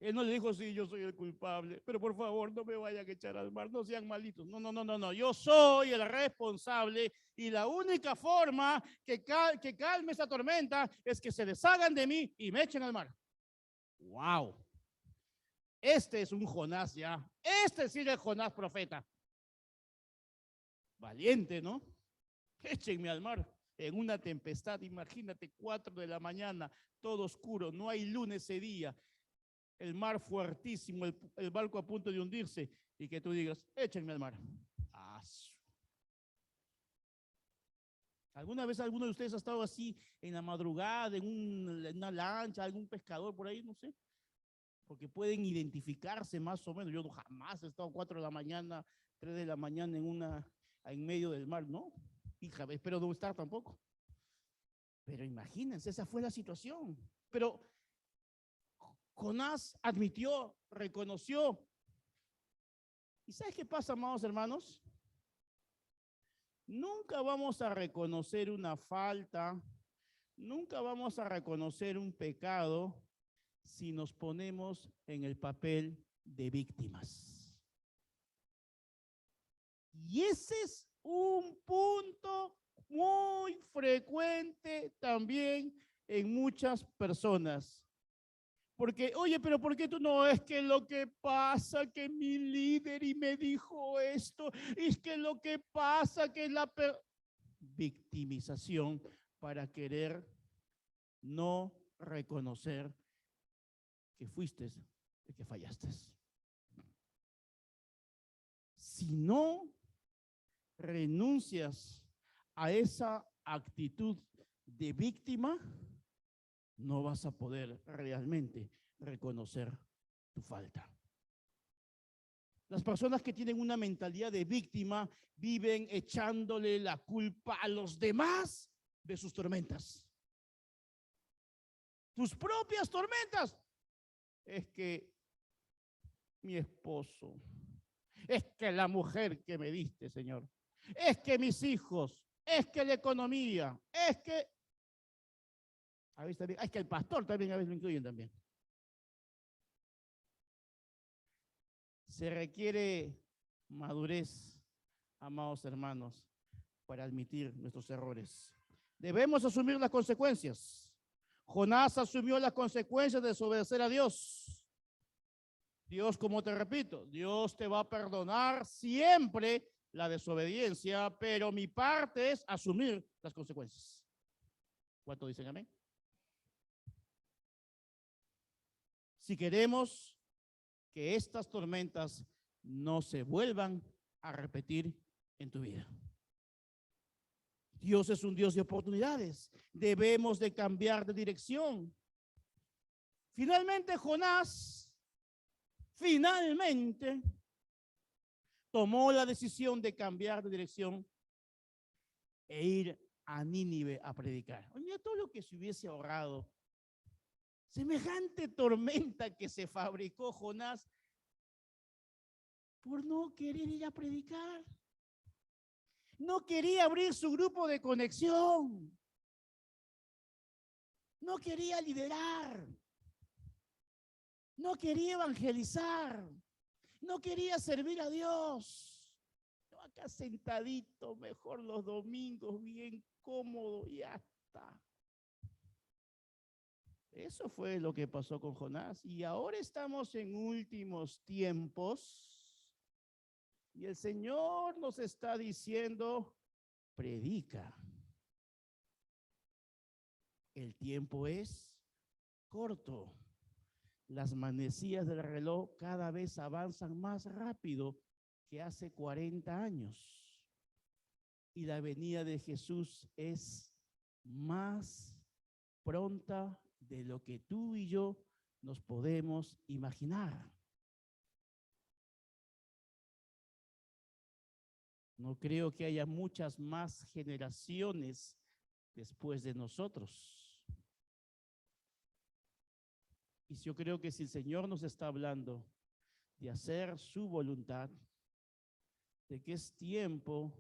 Él no le dijo, sí, yo soy el culpable, pero por favor no me vayan a echar al mar, no sean malitos. No, yo soy el responsable y la única forma que calme esa tormenta es que se deshagan de mí y me echen al mar. ¡Wow! Este es un Jonás ya. Este sí es el Jonás profeta. Valiente, ¿no? Échenme al mar en una tempestad. Imagínate, 4 de la mañana, todo oscuro, no hay luna ese día. El mar fuertísimo, el barco a punto de hundirse, y que tú digas, échenme al mar. ¿Alguna vez alguno de ustedes ha estado así en la madrugada, en una lancha, algún pescador por ahí, no sé? Porque pueden identificarse más o menos. Yo jamás he estado 4 de la mañana, 3 de la mañana en medio del mar, ¿no? Hija, espero no estar tampoco. Pero imagínense, esa fue la situación. Pero Jonás admitió, reconoció. ¿Y sabes qué pasa, amados hermanos? Nunca vamos a reconocer una falta, nunca vamos a reconocer un pecado si nos ponemos en el papel de víctimas. Y ese es un punto muy frecuente también en muchas personas. Porque, oye, pero ¿por qué tú no? Es que lo que pasa que mi líder y me dijo esto, es que lo que pasa que la victimización para querer no reconocer que fuiste el que fallaste. Si no renuncias a esa actitud de víctima, no vas a poder realmente reconocer tu falta. Las personas que tienen una mentalidad de víctima viven echándole la culpa a los demás de sus tormentas. Tus propias tormentas. Es que mi esposo, es que la mujer que me diste, Señor, es que mis hijos, es que la economía, es que a veces también, es que el pastor también a veces lo incluyen también. Se requiere madurez, amados hermanos, para admitir nuestros errores. Debemos asumir las consecuencias. Jonás asumió las consecuencias de desobedecer a Dios. Dios, como te repito, Dios te va a perdonar siempre la desobediencia, pero mi parte es asumir las consecuencias. ¿Cuánto dicen amén? Si queremos que estas tormentas no se vuelvan a repetir en tu vida. Dios es un Dios de oportunidades. Debemos de cambiar de dirección. Finalmente, Jonás, tomó la decisión de cambiar de dirección e ir a Nínive a predicar. Oye, todo lo que se hubiese ahorrado. Semejante tormenta que se fabricó Jonás por no querer ir a predicar. No quería abrir su grupo de conexión. No quería liderar. No quería evangelizar. No quería servir a Dios. Yo acá sentadito, mejor los domingos, bien cómodo y ya está. Eso fue lo que pasó con Jonás. Y ahora estamos en últimos tiempos. Y el Señor nos está diciendo, predica. El tiempo es corto. Las manecillas del reloj cada vez avanzan más rápido que hace 40 años. Y la venida de Jesús es más pronta de lo que tú y yo nos podemos imaginar. No creo que haya muchas más generaciones después de nosotros. Y yo creo que si el Señor nos está hablando de hacer su voluntad, de que es tiempo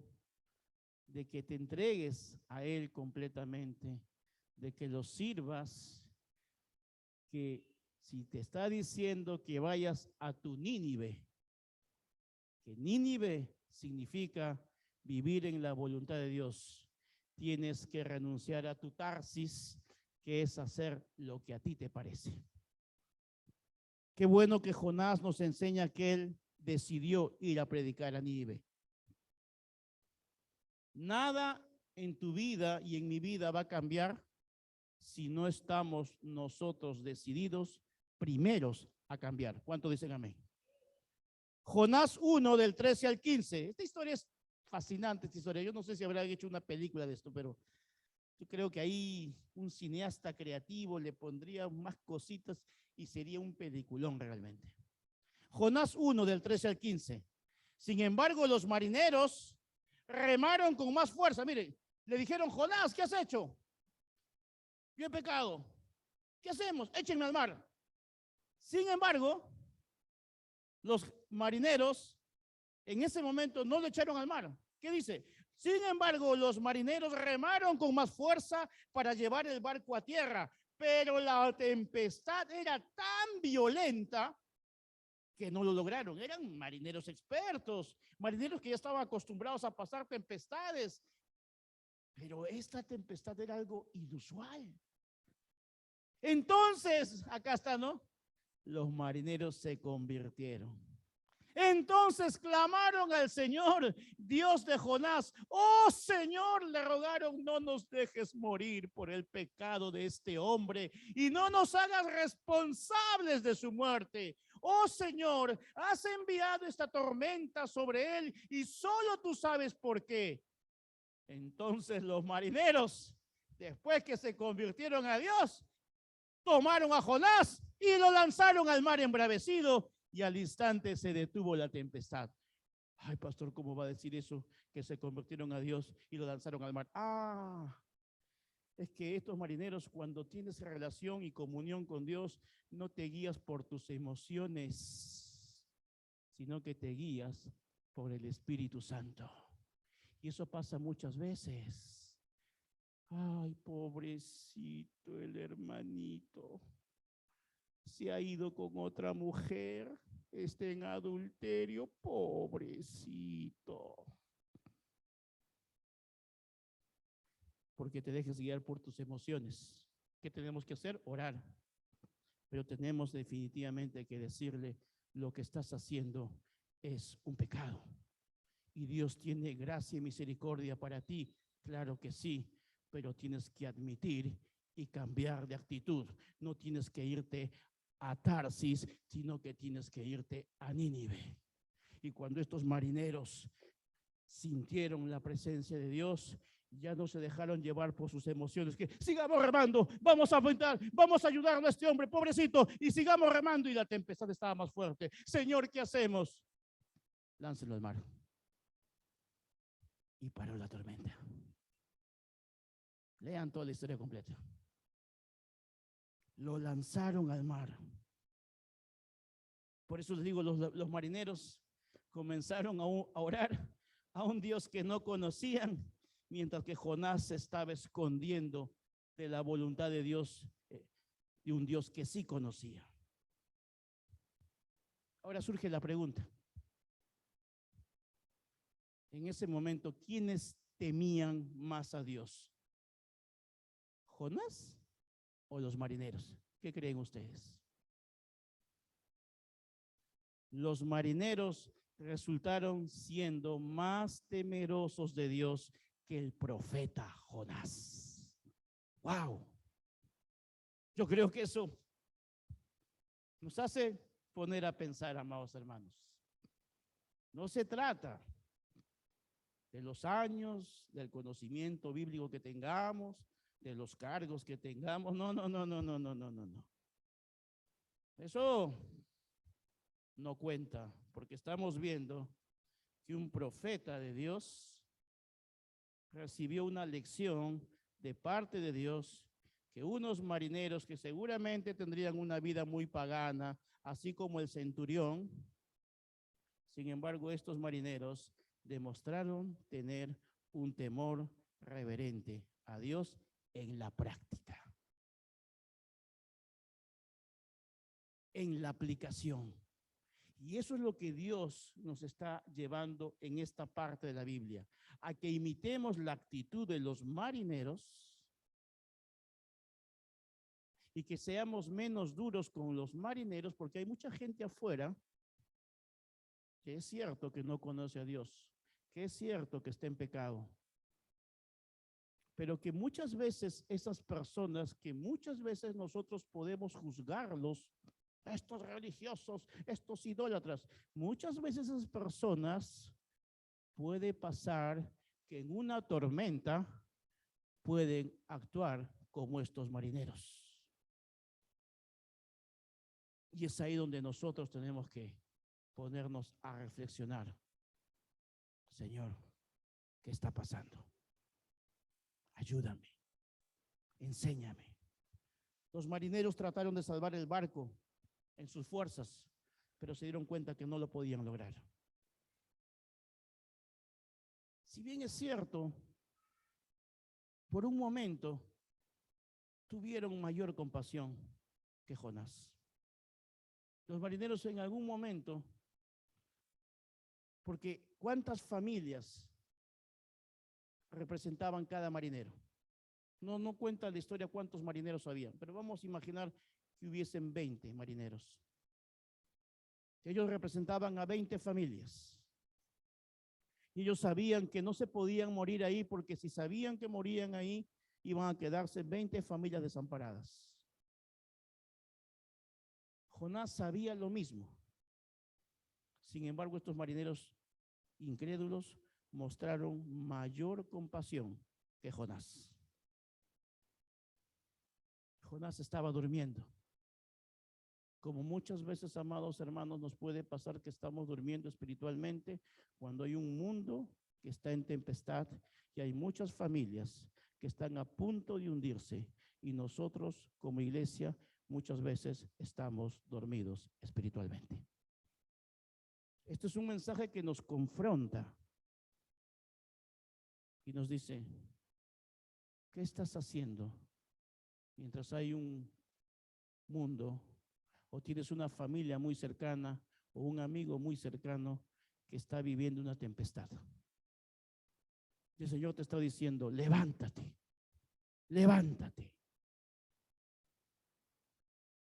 de que te entregues a Él completamente, de que lo sirvas, que si te está diciendo que vayas a tu Nínive, que Nínive significa vivir en la voluntad de Dios, tienes que renunciar a tu Tarsis, que es hacer lo que a ti te parece. Qué bueno que Jonás nos enseña que él decidió ir a predicar a Nínive. Nada en tu vida y en mi vida va a cambiar si no estamos nosotros decididos primeros a cambiar. ¿Cuánto dicen amén? Jonás 1 del 13 al 15. Esta historia es fascinante, esta historia. Yo no sé si habrá hecho una película de esto, pero yo creo que ahí un cineasta creativo le pondría más cositas y sería un peliculón realmente. Jonás 1 del 13 al 15. Sin embargo, los marineros remaron con más fuerza. Miren, le dijeron, Jonás, ¿qué has hecho? Yo he pecado. ¿Qué hacemos? Échenme al mar. Sin embargo, los marineros en ese momento no lo echaron al mar. ¿Qué dice? Sin embargo, los marineros remaron con más fuerza para llevar el barco a tierra, pero la tempestad era tan violenta que no lo lograron. Eran marineros expertos, marineros que ya estaban acostumbrados a pasar tempestades, pero esta tempestad era algo inusual. Entonces, acá está, ¿no? los marineros se convirtieron. Entonces clamaron al Señor, Dios de Jonás. Oh Señor, le rogaron, no nos dejes morir por el pecado de este hombre y no nos hagas responsables de su muerte. Oh Señor, has enviado esta tormenta sobre él y solo tú sabes por qué. Entonces los marineros, después que se convirtieron a Dios, tomaron a Jonás y lo lanzaron al mar embravecido y al instante se detuvo la tempestad. Ay, pastor, ¿cómo va a decir eso? Que se convirtieron a Dios y lo lanzaron al mar. Es que estos marineros, cuando tienes relación y comunión con Dios, no te guías por tus emociones, sino que te guías por el Espíritu Santo. Y eso pasa muchas veces. Ay, pobrecito el hermanito. Se ha ido con otra mujer, está en adulterio, pobrecito. Porque te dejes guiar por tus emociones. ¿Qué tenemos que hacer? Orar. Pero tenemos definitivamente que decirle, lo que estás haciendo es un pecado. Y Dios tiene gracia y misericordia para ti. Claro que sí, pero tienes que admitir y cambiar de actitud. No tienes que irte a Tarsis, sino que tienes que irte a Nínive. Y cuando estos marineros sintieron la presencia de Dios, ya no se dejaron llevar por sus emociones, que sigamos remando, vamos a aventar, vamos a ayudar a este hombre, pobrecito, y sigamos remando, y la tempestad estaba más fuerte. Señor, ¿qué hacemos? Láncelo al mar. Y paró la tormenta. Lean toda la historia completa. Lo lanzaron al mar. Por eso les digo, los marineros comenzaron a orar a un Dios que no conocían, mientras que Jonás se estaba escondiendo de la voluntad de Dios, de un Dios que sí conocía. Ahora surge la pregunta. En ese momento, ¿quiénes temían más a Dios? ¿Jonás o los marineros? ¿Qué creen ustedes? Los marineros resultaron siendo más temerosos de Dios que el profeta Jonás. ¡Wow! Yo creo que eso nos hace poner a pensar, amados hermanos. No se trata de los años, del conocimiento bíblico que tengamos, de los cargos que tengamos. No. Eso no cuenta, porque estamos viendo que un profeta de Dios recibió una lección de parte de Dios, que unos marineros que seguramente tendrían una vida muy pagana, así como el centurión, sin embargo, estos marineros demostraron tener un temor reverente a Dios en la práctica, en la aplicación. Y eso es lo que Dios nos está llevando en esta parte de la Biblia, a que imitemos la actitud de los marineros y que seamos menos duros con los marineros, porque hay mucha gente afuera que es cierto que no conoce a Dios, que es cierto que está en pecado, pero que muchas veces esas personas, que muchas veces nosotros podemos juzgarlos, estos religiosos, estos idólatras, muchas veces esas personas puede pasar que en una tormenta pueden actuar como estos marineros. Y es ahí donde nosotros tenemos que ponernos a reflexionar. Señor, ¿qué está pasando? Ayúdame, enséñame. Los marineros trataron de salvar el barco en sus fuerzas, pero se dieron cuenta que no lo podían lograr. Si bien es cierto, por un momento tuvieron mayor compasión que Jonás. Los marineros en algún momento, porque ¿cuántas familias representaban cada marinero? No cuenta la historia cuántos marineros habían, pero vamos a imaginar que hubiesen 20 marineros. Ellos representaban a 20 familias. Y ellos sabían que no se podían morir ahí, porque si sabían que morían ahí, iban a quedarse 20 familias desamparadas. Jonás sabía lo mismo. Sin embargo, estos marineros incrédulos mostraron mayor compasión que Jonás. Jonás estaba durmiendo. Como muchas veces, amados hermanos, nos puede pasar que estamos durmiendo espiritualmente cuando hay un mundo que está en tempestad y hay muchas familias que están a punto de hundirse, y nosotros como iglesia muchas veces estamos dormidos espiritualmente. Este es un mensaje que nos confronta y nos dice, ¿qué estás haciendo mientras hay un mundo, o tienes una familia muy cercana o un amigo muy cercano que está viviendo una tempestad? Y el Señor te está diciendo, levántate, levántate.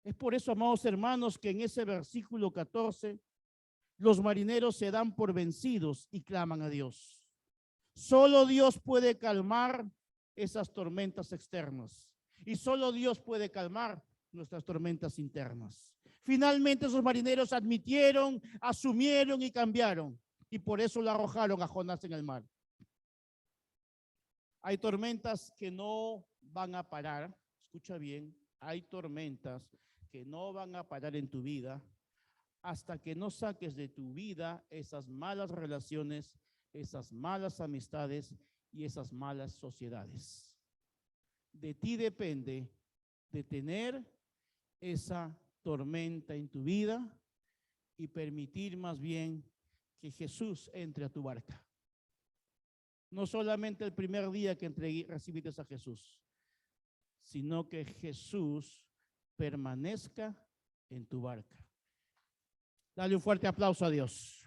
Es por eso, amados hermanos, que en ese versículo 14, los marineros se dan por vencidos y claman a Dios. Solo Dios puede calmar esas tormentas externas, y solo Dios puede calmar nuestras tormentas internas. Finalmente esos marineros admitieron, asumieron y cambiaron, y por eso lo arrojaron a Jonás en el mar. Hay tormentas que no van a parar, escucha bien, hay tormentas que no van a parar en tu vida hasta que no saques de tu vida esas malas relaciones, esas malas amistades y esas malas sociedades. De ti depende detener esa tormenta en tu vida y permitir más bien que Jesús entre a tu barca. No solamente el primer día que recibiste a Jesús, sino que Jesús permanezca en tu barca. Dale un fuerte aplauso a Dios.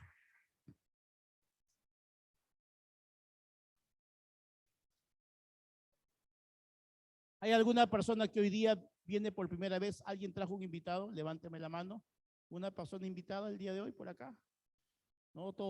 ¿Hay alguna persona que hoy día viene por primera vez? ¿Alguien trajo un invitado? Levánteme la mano. ¿Una persona invitada el día de hoy por acá? No, todos